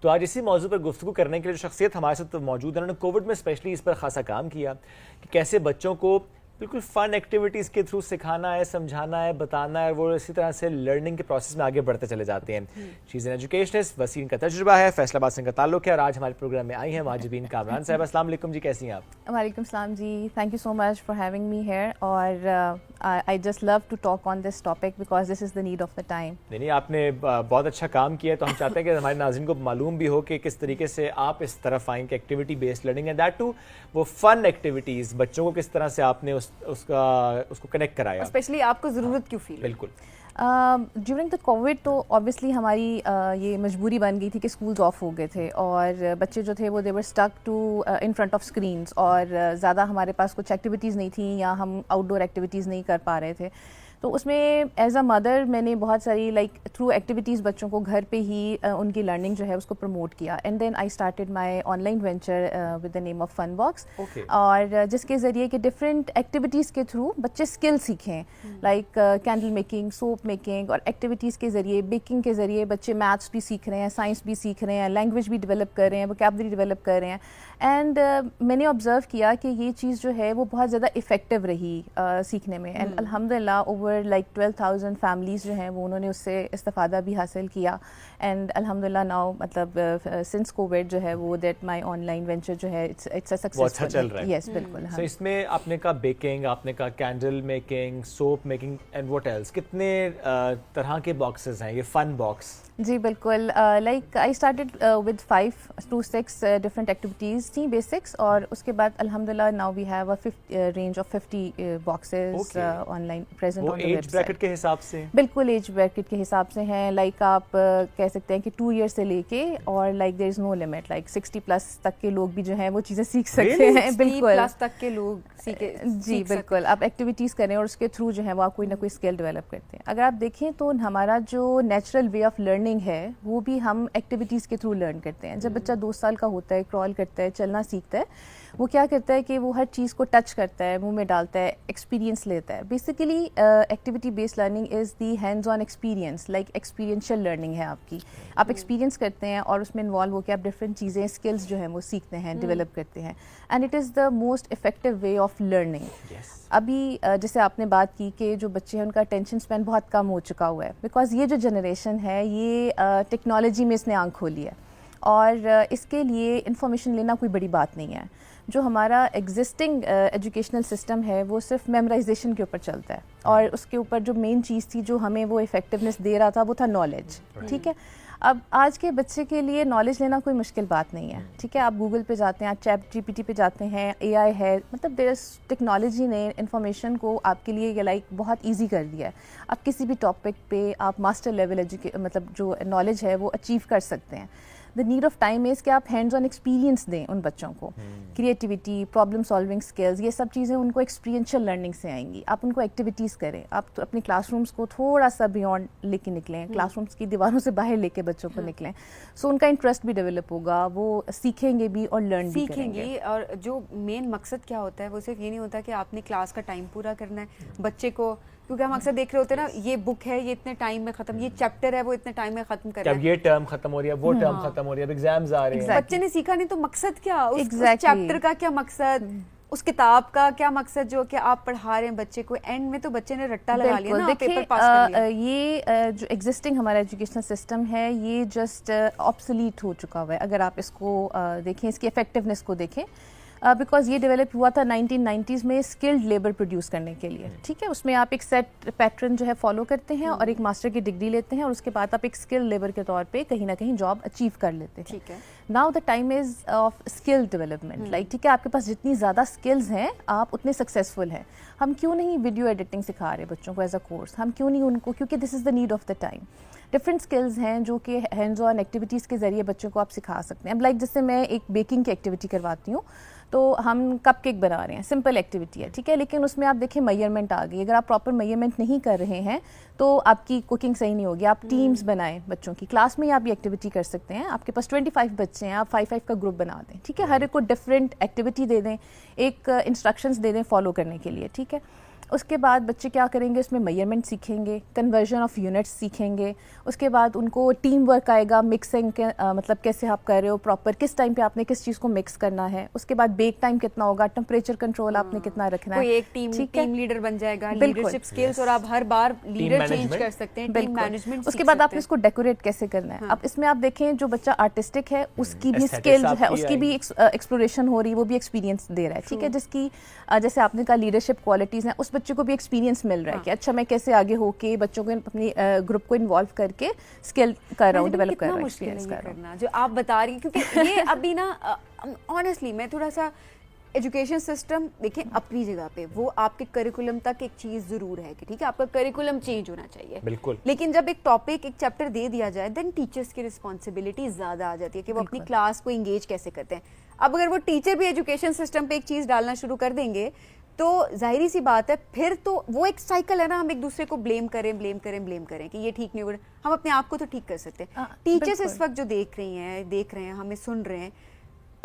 تو آج اسی موضوع پر گفتگو کرنے کے لیے جو شخصیت ہمارے ساتھ موجود ہے، انہوں نے کووڈ میں اسپیشلی اس پر خاصا کام کیا کہ کیسے بچوں کو بالکل فن ایکٹیویٹیز کے تھرو سکھانا ہے، سمجھانا ہے، بتانا ہے، اور وہ اسی طرح سے لرننگ کے پروسیس میں آگے بڑھتے چلے جاتے ہیں. شی از این ایجوکیشنسٹ، وسیم کا تجربہ ہے، فیصل آباد سے ان کا تعلق ہے، اور آج ہمارے پروگرام میں آئی ہیں مہاجبین کامران صاحب. السلام علیکم جی، کیسی ہیں آپ؟ وعلیکم السلام جی، thank you so much for having me here. اور I just love to talk on this topic because this is the need of the time. نہیں، آپ نے بہت اچھا کام کیا ہے، تو ہم چاہتے ہیں کہ ہمارے ناظرین کو معلوم بھی ہو کہ کس طریقے سے آپ اس طرف آئیں کہ activity based learning and that too وہ فن ایکٹیویٹیز بچوں کو کس طرح سے آپ نے اس کو کنیکٹ کرایا، اسپیشلی آپ کو ضرورت کیوں فیل. بالکل. ڈیورنگ دا کووڈ تو اوبیسلی ہماری یہ مجبوری بن گئی تھی کہ اسکولز آف ہو گئے تھے اور بچے جو تھے وہ they were stick to in front of screens, اور زیادہ ہمارے پاس کچھ ایکٹیویٹیز نہیں تھیں یا ہم آؤٹ ڈور ایکٹیویٹیز نہیں کر پا رہے تھے. تو اس میں ایز اے مدر میں نے بہت ساری تھرو ایکٹیویٹیز بچوں کو گھر پہ ہی ان کی لرننگ جو ہے اس کو پروموٹ کیا. And then I started my online venture with the name of fun box, اور جس کے ذریعے کہ ڈفرینٹ ایکٹیویٹیز کے تھرو بچے اسکل سیکھیں، like candle making, soap making, اور ایکٹیویٹیز کے ذریعے بیکنگ کے ذریعے بچے میتھس بھی سیکھ رہے ہیں، سائنس بھی سیکھ رہے ہیں، لینگویج بھی ڈیولپ کر رہے ہیں، ووکیبلری ڈیولپ کر رہے ہیں. اینڈ میں نے آبزرو کیا کہ یہ چیز جو ہے وہ بہت زیادہ افیکٹو رہی سیکھنے میں. اینڈ الحمد للہ اوور 12,000 فیملیز جو ہیں وہ انہوں نے اس سے استفادہ بھی حاصل کیا. اینڈ الحمد للہ ناؤ مطلب سنس کووڈ جو ہے وہ that my online venture جو ہے اٹس اے سکسیسفل. اچھا چل رہا ہے. یس بالکل. سو اس میں آپ نے کہا بیکنگ، آپ نے کہا candle making, soap making and what else, کتنے طرح کے باکسز ہیں یہ فن باکس؟ جی بالکل. Like I started with 5 to 6 different activities تھیں بیسکس، اور اس کے بعد الحمد للہ now we have a range of 50 boxes online present on the website. Age bracket کے حساب سے؟ بالکل ایج بریکٹ کے حساب سے ہیں. لائک آپ کہہ سکتے ہیں کہ 2 ایئر سے لے کے اور like there is no limit, like 60+ تک کے لوگ بھی جو ہیں وہ چیزیں سیکھ سکتے ہیں. بالکل تک کے لوگ سیکھے. جی بالکل. آپ ایکٹیویٹیز کریں اور اس کے تھرو جو ہے وہ آپ کوئی نہ کوئی اسکل ڈیولپ کرتے ہیں. اگر آپ دیکھیں تو ہمارا جو نیچرل وے آف لرننگ ہے وہ بھی ہم ایکٹیویٹیز کے تھرو لرن کرتے ہیں. جب بچہ 2 سال کا ہوتا ہے، کرال کرتا ہے، چلنا سیکھتا ہے، وہ کیا کرتا ہے کہ وہ ہر چیز کو ٹچ کرتا ہے، منہ میں ڈالتا ہے، ایکسپیرینس لیتا ہے. Basically activity based learning is the hands on experience, like experiential learning ہے آپ کی. آپ ایکسپیرینس کرتے ہیں اور اس میں انوالو ہو کے آپ ڈفرینٹ چیزیں، اسکلز جو ہیں وہ سیکھتے ہیں، ڈیولپ کرتے ہیں. And it is the most effective way of learning. ابھی جیسے آپ نے بات کی کہ جو بچے ہیں ان کا اٹینشن اسپین بہت کم ہو چکا ہوا ہے، بیکاز یہ جو جنریشن ہے یہ ٹیکنالوجی میں اس نے آنکھ کھولی ہے، اور اس کے لیے انفارمیشن لینا کوئی بڑی بات نہیں ہے. جو ہمارا ایگزسٹنگ ایجوکیشنل سسٹم ہے وہ صرف میمورائزیشن کے اوپر چلتا ہے، اور اس کے اوپر جو مین چیز تھی جو ہمیں وہ افیکٹونیس دے رہا تھا وہ تھا نالج. ٹھیک ہے. اب آج کے بچے کے لیے نالج لینا کوئی مشکل بات نہیں ہے. ٹھیک ہے. آپ گوگل پہ جاتے ہیں، آپ چیٹ جی پی ٹی پہ جاتے ہیں، اے آئی ہے، مطلب ٹیکنالوجی نے انفارمیشن کو آپ کے لیے لائک بہت ایزی کر دیا ہے. آپ کسی بھی ٹاپک پہ آپ ماسٹر لیول مطلب جو نالج ہے وہ اچیو کر سکتے ہیں. دا نیڈ آف ٹائم از کہ آپ ہینڈز آن ایکسپیرینس دیں ان بچوں کو. کریٹیوٹی، پرابلم سالونگ اسکلز، یہ سب چیزیں ان کو ایکسپیرینشیل لرننگ سے آئیں گی. آپ ان کو ایکٹیویٹیز کریں، آپ اپنے کلاس رومس کو تھوڑا سا بیونڈ لے کے نکلیں، کلاس رومس کی دیواروں سے باہر لے کے بچوں کو نکلیں. سو ان کا انٹرسٹ بھی ڈیولپ ہوگا، وہ سیکھیں گے بھی اور لرن بھی کریں گے. اور جو مین مقصد کیا ہوتا ہے وہ صرف یہ نہیں ہوتا کہ آپ نے کلاس کا ٹائم پورا کرنا ہے بچے کو، کیونکہ ہم اکثر دیکھ رہے ہوتے ہیں نا یہ بک ہے یہ اتنے ٹائم میں ختم، یہ چیپٹر ہے وہ اتنے ٹائم میں ختم کرنا ہے، اب یہ ٹرم ختم ہو رہی ہے، وہ ٹرم ختم ہو رہی ہے، اب ایگزامز آ رہے ہیں. بچے نے سیکھا نہیں تو مقصد کیا، اس چیپٹر کا کیا مقصد، اس کتاب کا کیا مقصد جو کہ آپ پڑھا رہے ہیں بچے کو، اینڈ میں تو بچے نے رٹا لگا لیا نا، پیپر پاس کر لیا. یہ جو ایگزسٹنگ ہمارا ایجوکیشنل سسٹم ہے یہ جسٹ آبسلیٹ ہو چکا ہوا ہے. اگر آپ اس کو دیکھیں، اس کی افیکٹونیس کو دیکھیں، بیکاز یہ ڈیولپ ہوا تھا 1990s میں اسکلڈ لیبر پروڈیوس کرنے کے لیے. ٹھیک ہے. اس میں آپ ایک سیٹ پیٹرن جو ہے فالو کرتے ہیں اور ایک ماسٹر کی ڈگری لیتے ہیں، اور اس کے بعد آپ ایک اسکل لیبر کے طور پہ کہیں نہ کہیں جاب اچیو کر لیتے ہیں. ٹھیک ہے. Now the time is of skill development. Like ٹھیک ہے، آپ کے پاس جتنی زیادہ اسکلز ہیں آپ اتنے سکسیزفل ہیں. ہم کیوں نہیں ویڈیو ایڈیٹنگ سکھا رہے بچوں کو ایز اے کورس؟ ہم کیوں نہیں ان کو، کیونکہ this is the need of the time. Different skills ہیں جو کہ ہینڈز آن ایکٹیویٹیز کے ذریعے بچوں کو آپ سکھا سکتے ہیں. اب لائک جس سے میں ایک بیکنگ کی ایکٹیویٹی کرواتی ہوں، تو ہم کپ کیک بنا رہے ہیں، سمپل ایکٹیویٹی ہے. ٹھیک ہے. لیکن اس میں آپ دیکھیں میئرمنٹ آ گئی. اگر آپ پراپر میئرمنٹ نہیں کر رہے ہیں تو آپ کی کوکنگ صحیح نہیں ہوگی. آپ ٹیمز بنائیں بچوں کی، کلاس میں آپ یہ ایکٹیویٹی کر سکتے ہیں. آپ کے پاس 25 بچے ہیں، آپ 5 کا گروپ بنا دیں. ٹھیک ہے. ہر ایک کو ڈفرینٹ ایکٹیویٹی دے دیں، ایک انسٹرکشنز دے دیں فالو کرنے کے لیے. ٹھیک ہے. اس کے بعد بچے کیا کریں گے, اس میں میئرمنٹ سیکھیں گے, کنورژن آف یونٹس سیکھیں گے, اس کے بعد ان کو ٹیم ورک آئے گا, مکسنگ کے مطلب کیسے آپ کر رہے ہو پراپر, کس ٹائم پہ آپ نے کس چیز کو مکس کرنا ہے, اس کے بعد بیک ٹائم کتنا ہوگا, ٹمپریچر کنٹرول آپ نے کتنا رکھنا ہے, کوئی ایک ٹیم لیڈر بن جائے گا, لیڈرشپ سکلز, اور آپ ہر بار لیڈر چینج کر سکتے ہیں, ٹیم مینجمنٹ. اس کے بعد آپ نے اس کو ڈیکوریٹ کیسے کرنا ہے. اب اس میں آپ دیکھیں جو بچہ آرٹسٹک ہے اس کی بھی اسکل جو ہے, اس کی بھی ایکسپلوریشن ہو رہی ہے, وہ بھی ایکسپیرینس دے رہا ہے, ٹھیک ہے, جس کی جیسے آپ نے کہا لیڈرشپ کوالٹیز ہیں, اس بچے کو بھی ایکسپیرینس مل رہا ہے کہ اچھا میں کیسے آگے ہو کے بچوں کو اپنی گروپ کو انوالو کر کے اسکل کر رہا ہوں, ڈیولپ کر رہا ہوں, ایکسپیرینس کر رہا ہوں. جو آپ بتا رہی ہیں, کیونکہ یہ ابھی نا آنیسٹلی میں تھوڑا سا ایجوکیشن سسٹم دیکھیں اپنی جگہ پہ, وہ آپ کے کریکولم تک ایک چیز ضرور ہے کہ ٹھیک ہے آپ کا کریکولم چینج ہونا چاہیے بالکل, لیکن جب ایک ٹاپک ایک چیپٹر دے دیا جائے دین ٹیچرس کی رسپانسبلٹی زیادہ آ جاتی ہے کہ وہ اپنی کلاس کو انگیج کیسے کرتے ہیں. اب اگر وہ ٹیچر بھی ایجوکیشن سسٹم پہ ایک چیز ڈالنا شروع کر دیں گے تو ظاہری سی بات ہے پھر تو وہ ایک سائیکل ہے نا, ہم ایک دوسرے کو بلیم کریں کہ یہ ٹھیک نہیں ہو رہا. ہم اپنے آپ کو تو ٹھیک کر سکتے ہیں. ٹیچرس اس وقت جو دیکھ رہے ہیں ہمیں سن رہے ہیں,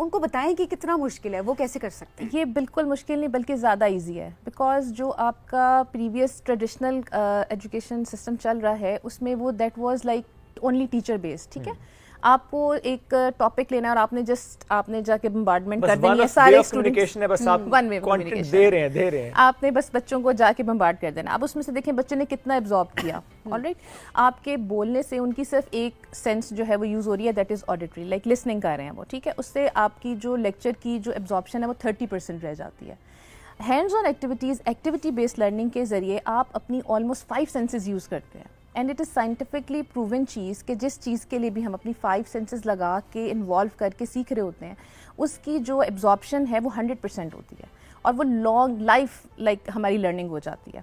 ان کو بتائیں کہ کتنا مشکل ہے, وہ کیسے کر سکتے ہیں. یہ بالکل مشکل نہیں بلکہ زیادہ ایزی ہے, بیکاز جو آپ کا پریویس ٹریڈیشنل ایجوکیشن سسٹم چل رہا ہے اس میں وہ that was like only teacher based, ٹھیک ہے. آپ کو ایک ٹاپک لینا ہے اور آپ نے جا کے بمبارڈمنٹ کر دینی ہے سارے اسٹوڈنٹس, ون وے کمیونیکیشن دے رہے ہیں, آپ نے بس بچوں کو جا کے بمبارڈ کر دینا. اب اس میں سے دیکھیں بچے نے کتنا ایبزارب کیا. آلرائٹ, آپ کے بولنے سے ان کی صرف ایک سینس جو ہے وہ یوز ہو رہی ہے, that is auditory, like listening کر رہے ہیں وہ, ٹھیک ہے. اس سے آپ کی جو لیکچر کی جو ایبزارپشن ہے وہ 30% رہ جاتی ہے. Hands on activity based learning کے ذریعے آپ اپنی آلموسٹ 5 سینسز یوز کرتے ہیں. And it is scientifically proven چیز کہ جس چیز کے لیے بھی ہم اپنی 5 سینسز لگا کے انوالو کر کے سیکھ رہے ہوتے ہیں اس کی جو ایبزارپشن ہے وہ 100% ہوتی ہے, اور وہ لانگ لائف لائک ہماری لرننگ ہو جاتی ہے.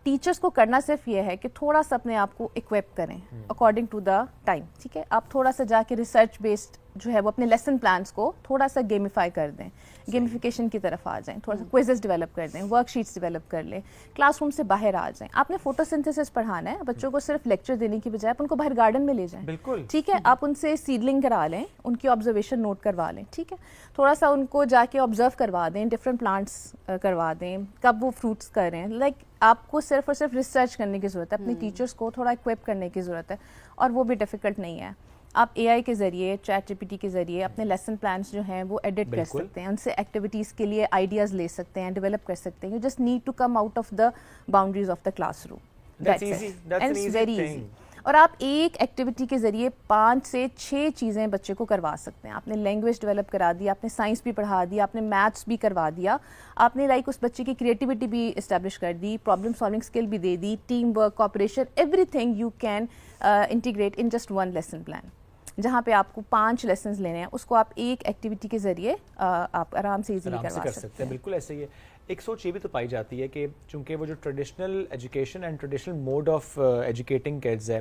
ٹیچرس کو کرنا صرف یہ ہے کہ تھوڑا سا اپنے آپ کو اکویپ کریں اکارڈنگ ٹو دا ٹائم, ٹھیک ہے. آپ تھوڑا سا جا کے ریسرچ بیسڈ جو ہے وہ اپنے لیسن پلانس کو تھوڑا سا گیمیفائی کر دیں, گیمیفیکیشن کی طرف آ جائیں, تھوڑا سا کوئزز ڈیولپ کر دیں, ورک شیٹس ڈیولپ کر لیں, کلاس روم سے باہر آ جائیں. آپ نے فوٹو سنتھسس پڑھانا ہے بچوں کو, صرف لیکچر دینے کی بجائے آپ ان کو باہر گارڈن میں لے جائیں, بالکل, ٹھیک ہے. آپ ان سے سیڈلنگ کرا لیں, ان کی آبزرویشن نوٹ کروا لیں, ٹھیک ہے. تھوڑا سا ان کو جا کے آبزرو کروا دیں, ڈفرینٹ پلانٹس کروا دیں, کب وہ فروٹس کر رہے ہیں. لائک آپ کو صرف اور صرف ریسرچ کرنے کی ضرورت ہے, اپنی ٹیچرس کو تھوڑا اکویپ کرنے کی ضرورت ہے, اور وہ بھی ڈیفیکلٹ نہیں ہے. آپ اے آئی کے ذریعے, چیٹ جی پی ٹی کے ذریعے اپنے لیسن پلانس جو ہیں وہ ایڈٹ کر سکتے ہیں, ان سے ایکٹیویٹیز کے لیے آئیڈیاز لے سکتے ہیں, ڈیولپ کر سکتے ہیں. You just need to come out of the boundaries of the classroom. It's very easy. اور آپ ایک ایکٹیویٹی کے ذریعے 5 سے 6 چیزیں بچے کو کروا سکتے ہیں. آپ نے لینگویج ڈیولپ کرا دی, آپ نے سائنس بھی پڑھا دیا, آپ نے میتھس بھی کروا دیا, آپ نے لائک اس بچے کی کریٹیوٹی بھی اسٹیبلش کر دی, پرابلم سالونگ اسکل بھی دے دی, team work, cooperation, everything you can integrate in just 1 lesson plan. جہاں پہ آپ کو 5 لیسنز لینے ہیں اس کو آپ ایک ایکٹیویٹی کے ذریعے آپ آرام سے ایزیلی کروا سکتے ہیں. بالکل ایسے ہی ہے. ایک سوچ یہ بھی تو پائی جاتی ہے کہ چونکہ وہ جو traditional education and traditional mode of educating kids ہے,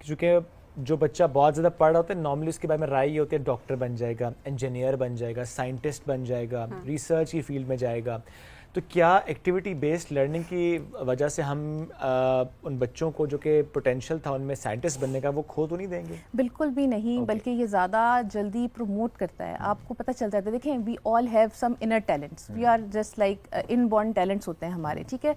چونکہ جو بچہ بہت زیادہ پڑھ رہا ہوتا ہے نارملی اس کے بارے میں رائے یہ ہوتی ہے ڈاکٹر بن جائے گا, انجینئر بن جائے گا, سائنٹسٹ بن جائے گا, ریسرچ کی فیلڈ میں جائے گا. تو کیا ایکٹیویٹی بیسڈ لرننگ کی وجہ سے ہم ان بچوں کو جو کہ پوٹینشیل تھا ان میں سائنٹسٹ بننے کا وہ کھو تو نہیں دیں گے؟ بالکل بھی نہیں, بلکہ یہ زیادہ جلدی پروموٹ کرتا ہے. آپ کو پتہ چلتا ہے, دیکھیں we all have some inner talents, we are just like inborn talents ہوتے ہیں ہمارے, ٹھیک ہے.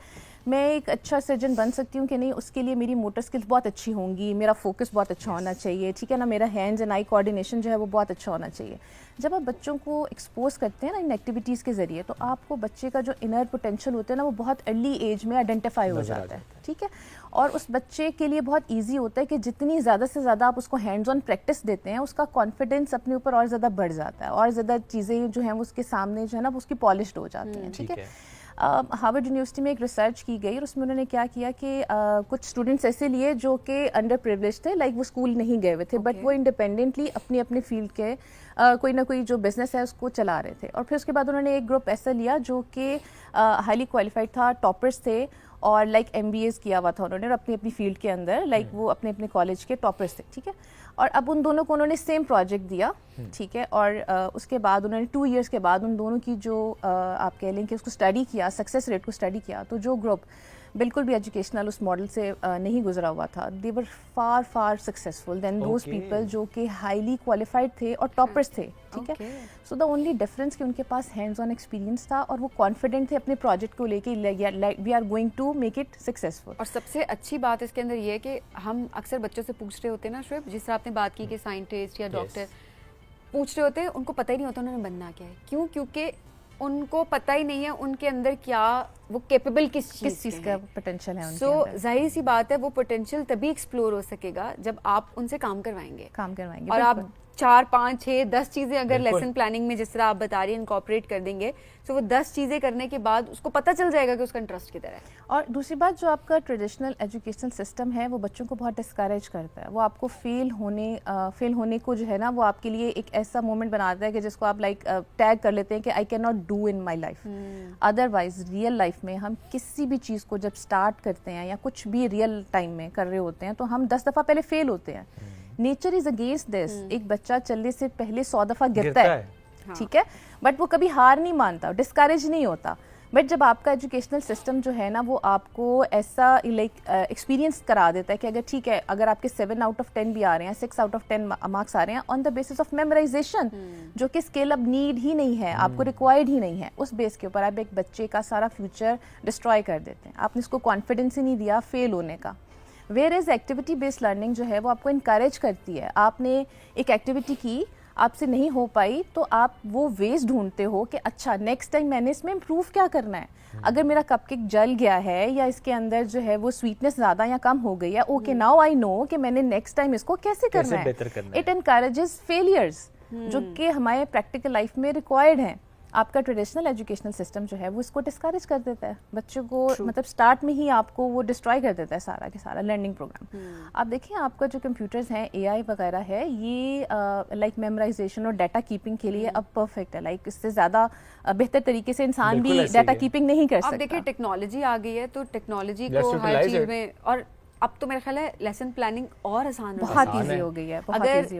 میں ایک اچھا سرجن بن سکتی ہوں کہ نہیں, اس کے لیے میری موٹر اسکلس بہت اچھی ہوں گی, میرا فوکس بہت اچھا ہونا چاہیے, ٹھیک ہے نا, میرا ہینڈز اینڈ آئی کوآرڈینیشن جو ہے وہ بہت اچھا ہونا چاہیے. جب آپ بچوں کو ایکسپوز کرتے ہیں نا ان ایکٹیویٹیز کے ذریعے تو آپ کو بچے کا جو انر پوٹینشیل ہوتا ہے نا وہ بہت ارلی ایج میں آئیڈینٹیفائی ہو جاتا ہے, ٹھیک ہے. اور اس بچے کے لیے بہت ایزی ہوتا ہے کہ جتنی زیادہ سے زیادہ آپ اس کو ہینڈز آن پریکٹس دیتے ہیں اس کا کانفیڈینس اپنے اوپر اور زیادہ بڑھ جاتا ہے, اور زیادہ چیزیں جو ہیں وہ اس کے سامنے جو ہے نا اس کی پالشڈ ہو جاتی ہیں, ٹھیک ہے. ہارورڈ یونیورسٹی میں ایک ریسرچ کی گئی اور اس میں انہوں نے کیا کیا کہ کچھ اسٹوڈنٹس ایسے لیے جو کہ انڈر پریولیج تھے, لائک وہ اسکول نہیں گئے ہوئے تھے, بٹ وہ انڈیپینڈنٹلی اپنی فیلڈ کے کوئی نہ کوئی جو بزنس ہے اس کو چلا رہے تھے. اور پھر اس کے بعد انہوں نے ایک گروپ ایسا لیا جو کہ ہائیلی کوالیفائڈ تھا, ٹاپرس تھے, اور لائک ایم بی ایز کیا ہوا تھا انہوں نے, اور اپنی فیلڈ کے اندر لائک وہ اپنے کالج کے ٹاپرس تھے, ٹھیک ہے. اور اب ان دونوں کو انہوں نے سیم پروجیکٹ دیا, ٹھیک ہے. اور اس کے بعد انہوں نے 2 ایئرس کے بعد ان دونوں کی جو آپ کہہ لیں کہ اس کو اسٹڈی کیا, سکسیس ریٹ کو اسٹڈی کیا, تو جو گروپ بالکل بھی ایجوکیشنل اس ماڈل سے نہیں گزرا ہوا تھا. They were for for successful then those people جو کہ ہائیلی کوالیفائڈ تھے اور ٹاپرس تھے, ٹھیک ہے. سو دا اونلی ڈفرینس کہ ان کے پاس ہینڈز آن ایکسپیرینس تھا اور وہ کانفیڈنٹ تھے اپنے پروجیکٹ کو لے کے, we are going to make it successful. اور سب سے اچھی بات اس کے اندر یہ ہے کہ ہم اکثر بچوں سے پوچھ رہے ہوتے ہیں نا شعیب, جس طرح آپ نے بات کی کہ سائنٹسٹ یا ڈاکٹر پوچھ رہے ہوتے ہیں, ان کو پتہ ہی نہیں ہوتا انہوں نے بننا کیا ہے. کیوں؟ کیونکہ ان کو پتہ ہی نہیں ہے ان کے اندر کیا وہ کیپیبل کس چیز کا پوٹینشیل ہے. سو ظاہر سی بات ہے وہ پوٹینشیل تبھی ایکسپلور ہو سکے گا جب آپ ان سے کام کروائیں گے. اور آپ 4 5 6 10 چیزیں اگر لیسن پلاننگ میں جس طرح آپ بتا رہی ہیں انکارپوریٹ کر دیں گے, تو وہ 10 چیزیں کرنے کے بعد اس کو پتہ چل جائے گا کہ اس کا انٹرسٹ کدھر ہے. اور دوسری بات, جو آپ کا ٹریڈیشنل ایجوکیشنل سسٹم ہے وہ بچوں کو بہت ڈسکریج کرتا ہے. وہ آپ کو فیل ہونے کو جو ہے نا وہ آپ کے لیے ایک ایسا مومنٹ بناتا ہے کہ جس کو آپ لائک ٹیگ کر لیتے ہیں کہ I can not do in my life. Otherwise real life میں ہم کسی بھی چیز کو جب اسٹارٹ کرتے ہیں یا کچھ بھی ریئل ٹائم میں کر رہے ہوتے ہیں تو ہم 10 دفعہ پہلے فیل ہوتے ہیں. Nature is against this. ایک بچہ چلنے سے پہلے 100 دفعہ گرتا ہے, ٹھیک ہے, بٹ وہ کبھی ہار نہیں مانتا, ڈسکریج نہیں ہوتا. بٹ جب آپ کا ایجوکیشنل سسٹم جو ہے نا وہ آپ کو ایسا لائک ایکسپیرینس کرا دیتا ہے کہ اگر ٹھیک ہے, اگر آپ کے 7 آؤٹ آف 10 بھی آ رہے ہیں, 6 آؤٹ آف 10 مارکس آ رہے ہیں آن دا بیسس آف میمورائزیشن, جو کہ اسکیل اب نیڈ ہی نہیں ہے, آپ کو ریکوائرڈ ہی نہیں ہے, اس بیس کے اوپر آپ ایک بچے کا سارا فیوچر ڈسٹروائے کر دیتے ہیں. آپ نے اس کو کانفیڈینس ہی نہیں دیا فیل ہونے کا. Where is activity based learning جو ہے وہ آپ کو انکریج کرتی ہے. آپ نے ایک ایکٹیویٹی کی, آپ سے نہیں ہو پائی, تو آپ وہ ویز ڈھونڈتے ہو کہ اچھا نیکسٹ ٹائم میں نے اس میں امپروو کیا کرنا ہے. اگر میرا کپ کیک جل گیا ہے یا اس کے اندر جو ہے وہ سویٹنس زیادہ یا کم ہو گئی ہے, اوکے ناؤ آئی نو کہ میں نے نیکسٹ ٹائم اس کو کیسے کرنا ہے. اٹ انکریجز فیلیئرز جو کہ ہمارے پریکٹیکل لائف میں ریکوائرڈ ہیں. آپ کا ٹریڈیشنل ایجوکیشنل سسٹم جو ہے وہ اس کو ڈسکریج کر دیتا ہے بچوں کو, مطلب اسٹارٹ میں ہی آپ کو وہ ڈسٹرائے کر دیتا ہے سارا کے سارا لرننگ پروگرام. آپ دیکھیں آپ کا جو کمپیوٹرز ہیں, اے آئی وغیرہ ہے, یہ لائک میمورائزیشن اور ڈیٹا کیپنگ کے لیے اب پرفیکٹ ہے. لائک اس سے زیادہ بہتر طریقے سے انسان بھی ڈیٹا کیپنگ نہیں کر سکتا. اب دیکھیں ٹیکنالوجی آ گئی ہے تو ٹیکنالوجی کو ہر چیز میں, اور اب تو میرا خیال ہے لیسن پلاننگ اور آسان بہت ایزی ہو گئی ہے,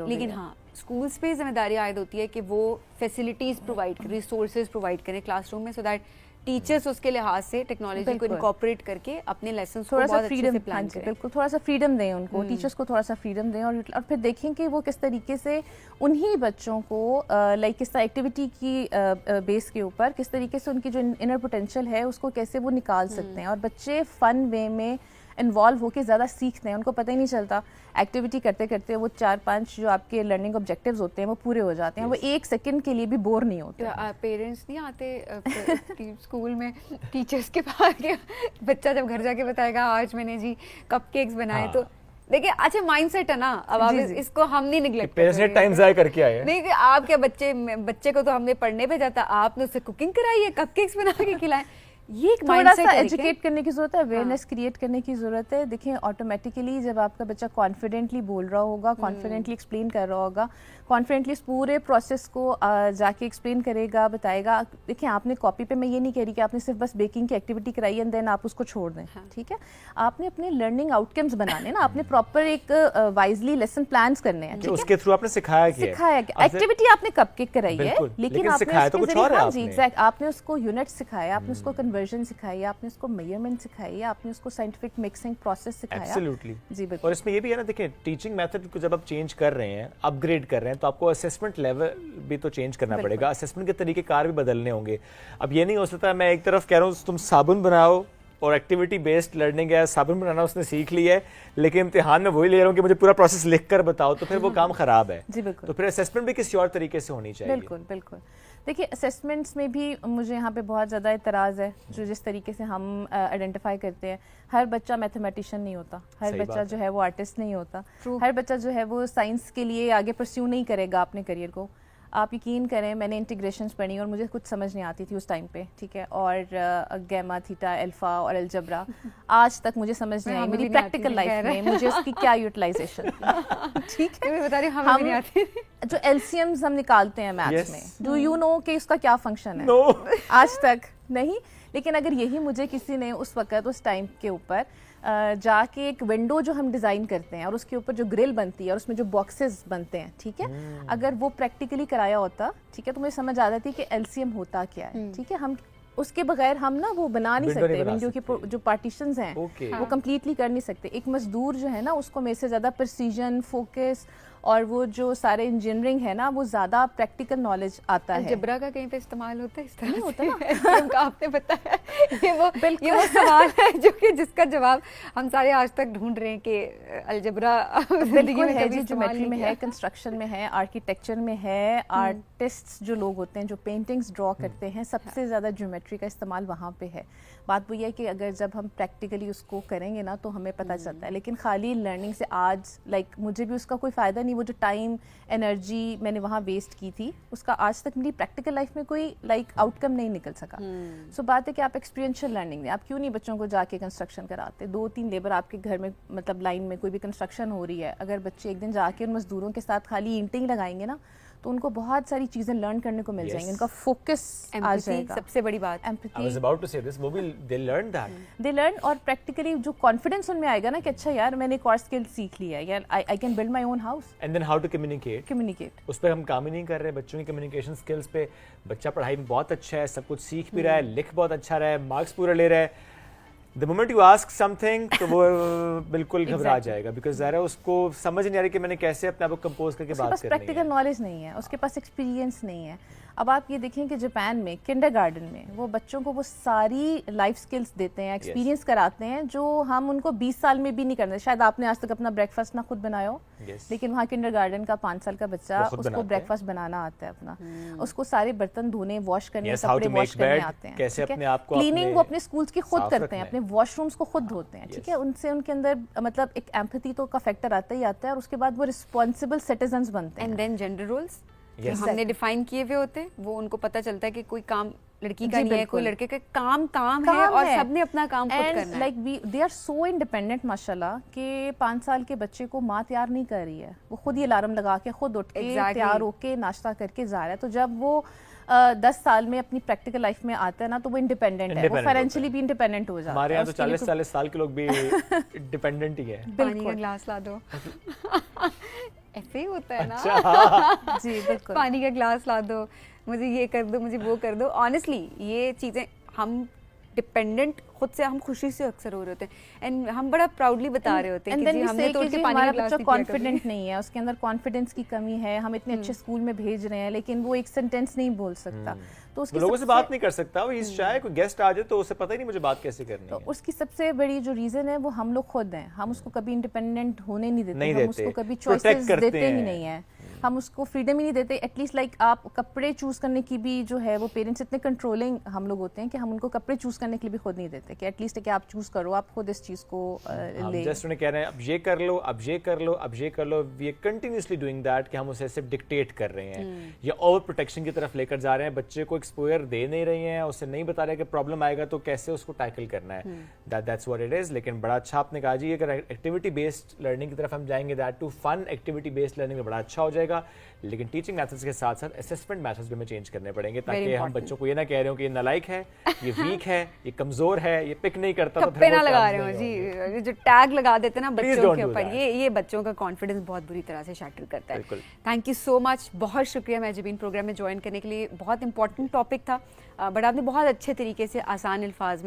لیکن ہاں اسکولس پہ ذمہ داری عائد ہوتی ہے کہ وہ فیسلٹیز پرووائڈ کریں, ریسورسز پرووائڈ کریں کلاس روم میں, سو دیٹ ٹیچرس اس کے لحاظ سے ٹیکنالوجی کو انکارپوریٹ کر کے اپنے لیسنس کو بہت اچھے سے پلان کریں. بالکل تھوڑا سا فریڈم دیں ان کو, ٹیچرس کو تھوڑا سا فریڈم دیں, اور پھر دیکھیں کہ وہ کس طریقے سے انہی بچوں کو لائک کس طرح ایکٹیویٹی کی بیس کے اوپر کس طریقے سے ان کی جو انر پوٹینشیل ہے اس کو کیسے وہ نکال سکتے ہیں. اور بچے فن وے میں انوالو ہو کے زیادہ سیکھتے ہیں, ان کو پتہ ہی نہیں چلتا. ایکٹیویٹی کرتے کرتے وہ 4-5 جو آپ کے لرننگ آبجیکٹیوز ہوتے ہیں وہ پورے ہو جاتے ہیں, وہ 1 سیکنڈ کے لیے بھی بور نہیں ہوتے. پیرنٹس نہیں آتے اسکول میں ٹیچرس کے پاس, بچہ جب گھر جا کے بتائے گا آج میں نے جی کپ کیکس بنائے, تو دیکھیں اچھا مائنڈ سیٹ ہے نا, اب آپ اس کو ہم نہیں نگلیکٹ کرتے, ٹائم ضائع کر کے آئے نہیں کہ آپ کے بچے کو تو ہم نے پڑھنے پہ جاتا, آپ نے اسے کوکنگ کرائی ہے, کپ کیکس بنا کے کھلائے. یہ تھوڑا سا ایجوکیٹ کرنے کی ضرورت ہے, اویئرنیس کریٹ کرنے کی ضرورت ہے. دیکھیں آٹومیٹیکلی جب آپ کا بچہ کانفیڈنٹلی بول رہا ہوگا, کانفیڈنٹلی ایکسپلین کر رہا ہوگا, کانفیڈنٹلی اس پورے پروسیس کو جا کے ایکسپلین کرے گا, بتائے گا. دیکھیں آپ نے کاپی پہ, میں یہ نہیں کہہ رہی کہ آپ نے صرف بس بیکنگ کی ایکٹیویٹی کرائی اینڈ دین آپ اس کو چھوڑ دیں, ٹھیک ہے. آپ نے اپنے لرننگ آؤٹ کمز بنانے نا, آپ نے پراپر ایک وائزلی لیسن پلانس کرنے ہیں, اس کے تھرو آپ نے سکھایا کہ ایکٹیویٹی آپ نے کپ کیک کرائی ہے, لیکن آپ نے اس کے ذریعے جی ایگزیکٹ آپ نے اس کو یونٹ سکھایا, آپ نے اس کو کنورژن سکھائی, آپ نے اس کو میجرمنٹ سکھائی, آپ نے اس کو سائنٹیفک مکسنگ پروسیس سکھایا. ایبسلیوٹلی جی بالکل. اور اس میں یہ بھی ہے نا, دیکھیں ٹیچنگ میتھڈ کو جب آپ چینج کر رہے ہیں, اپ گریڈ کر رہے ہیں, تو آپ کو اسیسمنٹ لیول بھی تو چینج کرنا پڑے گا, اسیسمنٹ کے طریقے کار بھی بدلنے ہوں گے. اب یہ نہیں ہو سکتا میں ایک طرف کہہ رہا ہوں تم صابن بناؤ اور ایکٹیویٹی بیسڈ لرننگ ہے, صابن بنانا اس نے سیکھ لی ہے, لیکن امتحان میں وہی لے رہا ہوں کہ مجھے پورا پروسیس لکھ کر بتاؤ, تو پھر وہ کام خراب ہے. جی بالکل. تو پھر اسیسمنٹ بھی کسی اور طریقے سے ہونی چاہیے. بالکل بالکل. دیکھیے اسیسمنٹس میں بھی مجھے یہاں پہ بہت زیادہ اعتراض ہے, جو جس طریقے سے ہم آئیڈینٹیفائی کرتے ہیں. ہر بچہ میتھمیٹیشین نہیں ہوتا, ہر بچہ جو ہے وہ آرٹسٹ نہیں ہوتا, ہر بچہ جو ہے وہ سائنس کے لیے آگے پرسیو نہیں کرے گا اپنے کریئر کو. آپ یقین کریں میں نے انٹیگریشنز پڑھی اور مجھے کچھ سمجھ نہیں آتی تھی اس ٹائم پہ, ٹھیک ہے, اور گیما تھیٹا الفا اور الجبرا آج تک مجھے سمجھ نہیں آئی میری پریکٹیکل لائف میں مجھے اس کی کیا یوٹیلائزیشن, ٹھیک ہے. بتا رہی ہوں ہمیں نہیں آتی. جو ایلسیمز ہم نکالتے ہیں میتھس میں, ڈو یو نو کہ اس کا کیا فنکشن ہے؟ آج تک نہیں. لیکن اگر یہی مجھے کسی نے اس وقت اس ٹائم کے اوپر جا کے ایک ونڈو جو ہم ڈیزائن کرتے ہیں اور اس کے اوپر جو گرل بنتی ہے اور اس میں جو باکسز بنتے ہیں, ٹھیک ہے, اگر وہ پریکٹیکلی کرایا ہوتا, ٹھیک ہے, تو مجھے سمجھ آ جاتی کہ ایلسیم ہوتا کیا ہے, ٹھیک ہے. ہم اس کے بغیر ہم نا وہ بنا نہیں Window نہیں سکتے, بنا ونڈو سکتے. کے جو پارٹیشنز ہیں Okay. وہ کمپلیٹلی کر نہیں سکتے. ایک مزدور جو ہے نا اس کو میرے سے زیادہ پرسیجن, فوکس, اور وہ جو سارے انجینئرنگ ہے نا وہ زیادہ پریکٹیکل نالج آتا ہے. الجبرا کا کہیں پہ استعمال ہوتا ہے اس طرح نہیں ہوتا نا. آپ نے بتایا یہ وہ سوال ہے جو کہ جس کا جواب ہم سارے آج تک ڈھونڈ رہے ہیں کہ الجبرا بالکل ہے جی, جیومیٹری میں ہے, کنسٹرکشن میں ہے, آرکیٹیکچر میں ہے. آرٹسٹ جو لوگ ہوتے ہیں جو پینٹنگز ڈرا کرتے ہیں سب سے زیادہ جیومیٹری کا استعمال وہاں پہ ہے. بات وہ یہ ہے کہ اگر جب ہم پریکٹیکلی اس کو کریں گے نا تو ہمیں پتہ چلتا ہے. لیکن خالی لرننگ سے آج لائک مجھے بھی اس کا کوئی فائدہ نہیں. وہ جو ٹائم انرجی میں نے وہاں ویسٹ کی تھی اس کا آج تک میری پریکٹیکل لائف میں کوئی لائک آؤٹ کم نہیں نکل سکا. سو بات ہے کہ آپ ایکسپیرینشیل لرننگ دیں. آپ کیوں نہیں بچوں کو جا کے کنسٹرکشن کراتے؟ 2-3 لیبر آپ کے گھر میں مطلب لائن میں کوئی بھی کنسٹرکشن ہو رہی ہے, اگر بچے ایک دن جا کے ان مزدوروں کے ساتھ خالی اینٹنگ لگائیں گے نا تو ان کو بہت ساری چیزیں لرن کرنے کو مل جائیں گی. ان کا فوکس آ جائے گا. سب سے بڑی بات I was about to say this, وہ بھی they learned that. They learn, اور پریکٹیکلی جو کانفیڈنس ان میں آئے گا نا کہ اچھا یار میں نے ایک اور اسکل سیکھ لی ہے, یا I can build my own house. And then how to communicate. Communicate اس پہ ہم کام ہی نہیں کر رہے. بچوں کی کمیونیکیشن اسکلس پہ بچہ پڑھائی میں بہت اچھا ہے, سب کچھ سیکھ بھی رہا ہے, لکھ بہت اچھا رہا ہے, مارکس پورا لے رہا ہے. The moment you ask something تو وہ بالکل گھبرا جائے گا, بیکاز ظاہر ہے اس کو سمجھ نہیں آ رہی کہ میں نے کیسے اپنے آپ کو کمپوز کر کے اس کے بات پاس کرنی ہے. پریکٹیکل نالج نہیں ہے, اس کے پاس ایکسپیرینس نہیں ہے. اب آپ یہ دیکھیں کہ جاپان میں کنڈر گارڈن میں وہ بچوں کو وہ ساری لائف سکلز دیتے ہیں, ایکسپیرینس کراتے ہیں جو ہم ان کو 20 سال میں بھی نہیں کرتے. شاید آپ نے آج تک اپنا بریک فاسٹ نہ خود بنایا ہو, لیکن وہاں کنڈر گارڈن کا 5 سال کا بچہ اس کو بریک فاسٹ بنانا آتا ہے اپنا. اس کو سارے برتن دھونے, واش کرنے, کپڑے واش کرنے آتے ہیں. کیسے اپنے آپ کو کلیننگ وہ اپنے اسکولس کی خود کرتے ہیں, اپنے واش رومس کو خود دھوتے ہیں. ٹھیک ہے, ان سے ان کے اندر مطلب ایک ایمپتھی تو کا فیکٹر آتا ہی آتا ہے, اور اس کے بعد وہ رسپانسبل سٹیزنز بنتے ہیں. اینڈ دین جینڈر رولس ہم نے ڈیفائن کیے ہوئے ہوتے ہیں, وہ ان کو پتہ چلتا ہے کہ کوئی کام لڑکی کا نہیں ہے, کوئی لڑکے کا کام ہے, اور سب نے اپنا کام خود کرنا ہے. Like they are so independent ماشاءاللہ کہ 5 سال کے بچے کو ماں تیار نہیں کر رہی ہے, وہ خود ہی الارم لگا کے خود اٹھ کے تیار ہو کے ناشتہ کر کے جا رہا ہے. تو جب وہ 10 سال میں اپنی پریکٹیکل لائف میں آتا ہے نا تو وہ انڈیپینڈنٹ ہے, وہ فائنینشلی بھی انڈیپینڈنٹ ہو جاتا ہے. ہمارے یہاں تو 40-40 سال کے لوگ بھی ڈیپینڈنٹ ہی ہیں. پانی کا گلاس لا دو, ایسے ہی ہوتا ہے نا. جی بالکل, پانی کا گلاس لا دو, مجھے یہ کر دو, مجھے وہ کر دو. آنیسٹلی یہ چیزیں ہم ڈپینڈنٹ خود سے ہم خوشی سے اکثر ہو رہے ہوتے ہیں, اینڈ ہم بڑا پراؤڈلی بتا رہے ہوتے ہیں کہ ہم نے تو اس کے پانی کا گلاس کانفیڈنٹ نہیں ہے, اس کے اندر کانفیڈنس کی کمی ہے. ہم اتنے اچھے اسکول میں بھیج رہے ہیں لیکن وہ ایک سینٹینس نہیں بول سکتا, تو اس لوگوں سے بات نہیں کر سکتا. وہ شاید کوئی گیسٹ آ جائے تو اسے پتہ ہی نہیں مجھے بات کیسے کرنی ہے. اس کی سب سے بڑی جو ریزن ہے وہ ہم لوگ خود ہیں. ہم اس کو کبھی انڈیپینڈنٹ ہونے نہیں دیتے, ہم اس کو کبھی چوائسیز دیتے ہی نہیں ہیں, ہم اس کو فریڈم ہی نہیں دیتے. ایٹ لیسٹ لائک آپ کپڑے چوز کرنے کی بھی جو ہے وہ پیرنٹس اتنے کنٹرولنگ ہم لوگ ہوتے ہیں کہ ہم ان کو کپڑے چوز کرنے کے لیے بھی خود نہیں دیتے کہ ایٹ لیسٹ کہ آپ چوز کرو, آپ خود اس چیز کو لے. جسٹ انہیں کہہ رہے ہیں اب یہ کر لو, اب یہ کر لو, اب یہ کر لو. We are continuously doing that کہ ہم اسے صرف ڈکٹیٹ کر رہے ہیں یا اوور پروٹیکشن کی طرف لے کر جا رہے ہیں. بچے کو ایکسپوئر دے نہیں رہی ہیں, اسے نہیں بتا رہے کہ پرابلم آئے گا تو کیسے اس کو ٹیکل کرنا ہے. That's what it is. لیکن بڑا اچھا آپ نے کہا جی, اگر ایکٹیویٹی بیسڈ لرننگ کی طرف ہم جائیں گے, that to fun activity based learning میں بڑا اچھا ہو جائے گا. لیکن ٹیچنگ میتھڈس کے ساتھ ساتھ اسسمنٹ میتھڈس بھی ہمیں چینج کرنے پڑیں گے تاکہ ہم بچوں کو یہ نہ کہہ رہے ہوں کہ یہ نالائق ہے, یہ ویک ہے, یہ کمزور ہے, یہ پک نہیں کرتا, تو پھر نہ لگا رہے ہوں جی جو ٹیگ لگا دیتے ہیں نا بچوں کے اوپر, یہ بچوں کا کانفیڈنس بہت بری طرح سے شیٹر کرتا ہے. تھینک یو سو مچ, بہت شکریہ مہجبین پروگرام میں جوائن کرنے کے لیے. بہت امپورٹنٹ ٹاپک تھا, بٹ آپ نے بہت اچھے طریقے سے آسان الفاظ میں